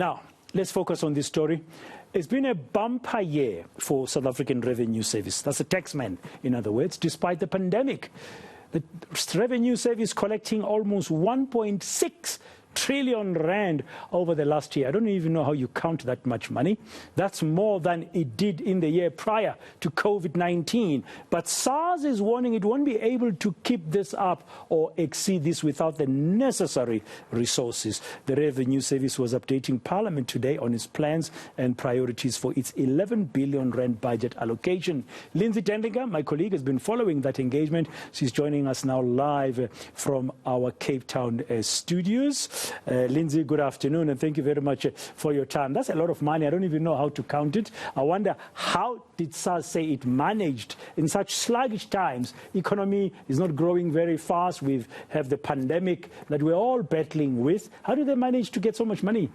Now, let's focus on this story. It's been a bumper year for South African Revenue Service. That's a taxman, in other words, despite the pandemic. The Revenue Service collecting almost 1.6 trillion rand over the last year. I don't even know how you count that much money. That's more than it did in the year prior to COVID-19. But SARS is warning it won't be able to keep this up or exceed this without the necessary resources. The Revenue Service was updating Parliament today on its plans and priorities for its 11 billion rand budget allocation. Lindsay Dentlinger, my colleague, has been following that engagement. She's joining us now live from our Cape Town studios. Lindsay, good afternoon, and thank you very much for your time. That's a lot of money. I don't even know how to count it. I wonder, how did SARS say it managed in such sluggish times? Economy is not growing very fast. We have the pandemic that we're all battling with. How did they manage to get so much money?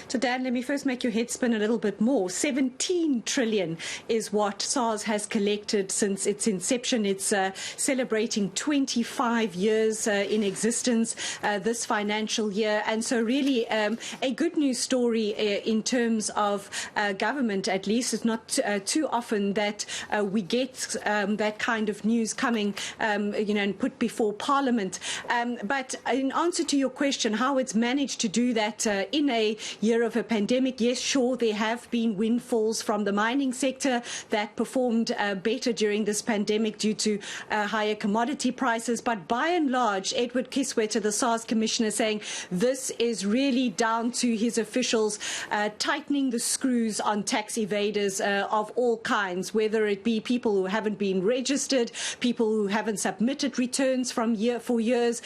So, Dan, let me first make your head spin a little bit more. 17 trillion is what SARS has collected since its inception. It's celebrating 25 years in existence this financial year. And so really a good news story in terms of government, at least. It's not too often that we get that kind of news coming, and put before Parliament. But in answer to your question, how it's managed to do that in a year of a pandemic, yes, sure, there have been windfalls from the mining sector that performed better during this pandemic due to higher commodity prices. But by and large, Edward Kiswetter, the SARS commissioner, saying this is really down to his officials tightening the screws on tax evaders of all kinds, whether it be people who haven't been registered, people who haven't submitted returns from for years,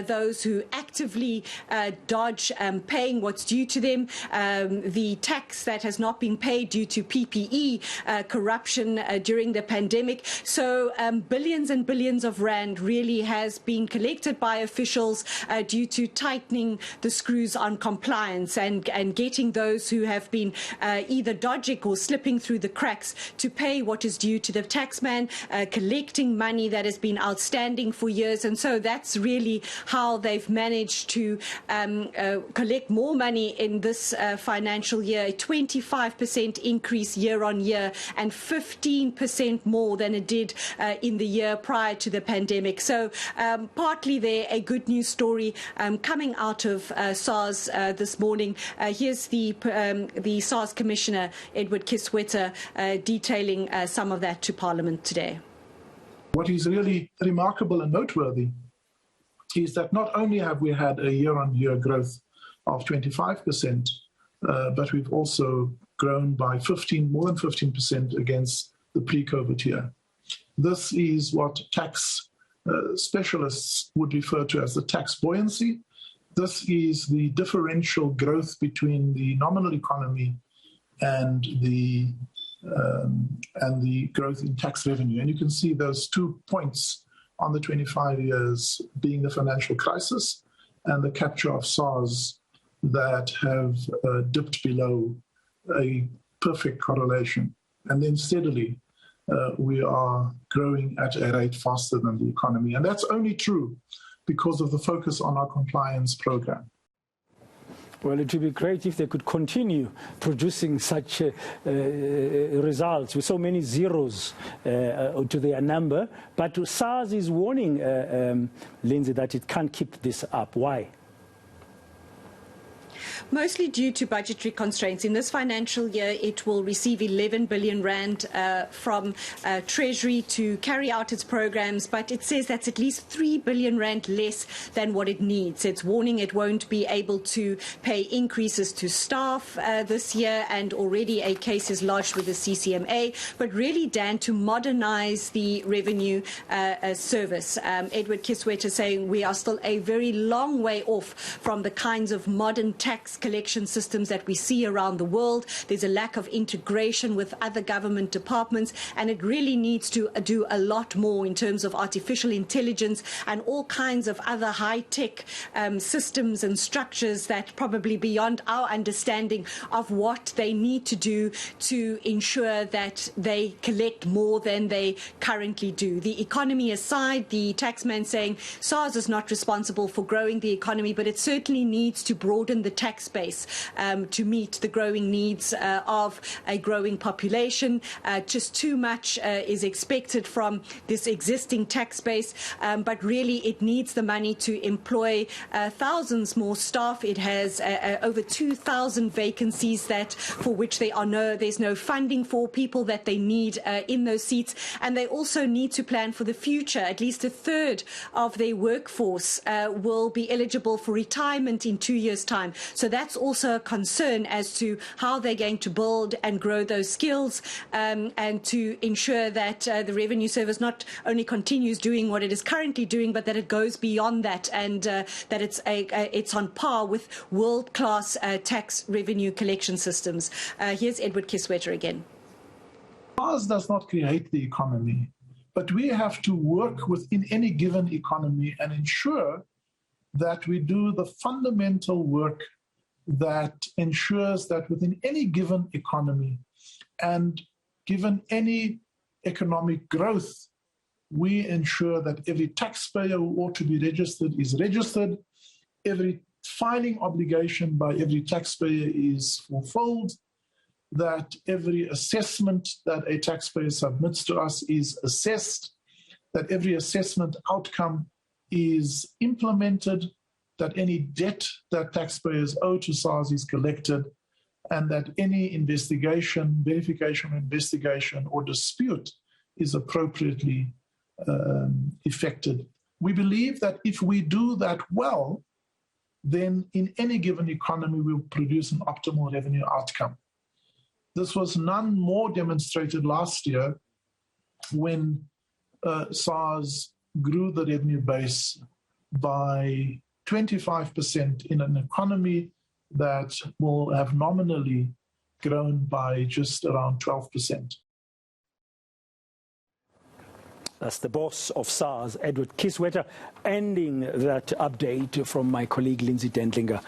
those who actively dodge paying what's due to them, the tax that has not been paid due to PPE corruption during the pandemic. So billions and billions of rand really has been collected by officials due to tightening the screws on compliance and getting those who have been either dodging or slipping through the cracks to pay what is due to the taxman, collecting money that has been outstanding for years. And so that's really how they've managed to collect more money in this financial year, a 25% increase year on year and 15% more than it did in the year prior to the pandemic. So partly there, a good news story coming out of SARS this morning. Here's the SARS Commissioner, Edward Kiswetter, detailing some of that to Parliament today. What is really remarkable and noteworthy is that not only have we had a year-on-year growth of 25%, but we've also grown by more than 15% against the pre-COVID year. This is what tax specialists would refer to as the tax buoyancy. This is the differential growth between the nominal economy and the growth in tax revenue. And you can see those 2 points on the 25 years being the financial crisis and the capture of SARS that have dipped below a perfect correlation. And then steadily, we are growing at a rate faster than the economy. And that's only true because of the focus on our compliance program. Well, it would be great if they could continue producing such results with so many zeros to their number. But SARS is warning, Lindsay, that it can't keep this up. Why? Mostly due to budgetary constraints. In this financial year, it will receive 11 billion rand from Treasury to carry out its programs, but it says that's at least 3 billion rand less than what it needs. It's warning it won't be able to pay increases to staff this year, and already a case is lodged with the CCMA, but really, Dan, to modernize the revenue service. Edward Kiswetter saying we are still a very long way off from the kinds of modern tax tax collection systems that we see around the world. There's a lack of integration with other government departments, and it really needs to do a lot more in terms of artificial intelligence and all kinds of other high-tech systems and structures that probably beyond our understanding of what they need to do to ensure that they collect more than they currently do. The economy aside, the taxman saying SARS is not responsible for growing the economy, but it certainly needs to broaden the tax base to meet the growing needs of a growing population. Just too much is expected from this existing tax base, but really it needs the money to employ thousands more staff. It has over 2,000 vacancies that for which there's no funding for people that they need in those seats, and they also need to plan for the future. At least a third of their workforce will be eligible for retirement in 2 years' time. So that's also a concern as to how they're going to build and grow those skills, and to ensure that the Revenue Service not only continues doing what it is currently doing, but that it goes beyond that, and that it's on par with world-class tax revenue collection systems. Here's Edward Kiswetter again. SARS does not create the economy, but we have to work within any given economy and ensure that we do the fundamental work that ensures that within any given economy and given any economic growth, we ensure that every taxpayer who ought to be registered is registered, every filing obligation by every taxpayer is fulfilled, that every assessment that a taxpayer submits to us is assessed, that every assessment outcome is implemented, that any debt that taxpayers owe to SARS is collected, and that any investigation, verification, investigation, or dispute is appropriately effected. We believe that if we do that well, then in any given economy we'll produce an optimal revenue outcome. This was none more demonstrated last year when SARS grew the revenue base by 25% in an economy that will have nominally grown by just around 12%. That's the boss of SARS, Edward Kiswetter, ending that update from my colleague Lindsay Dentlinger.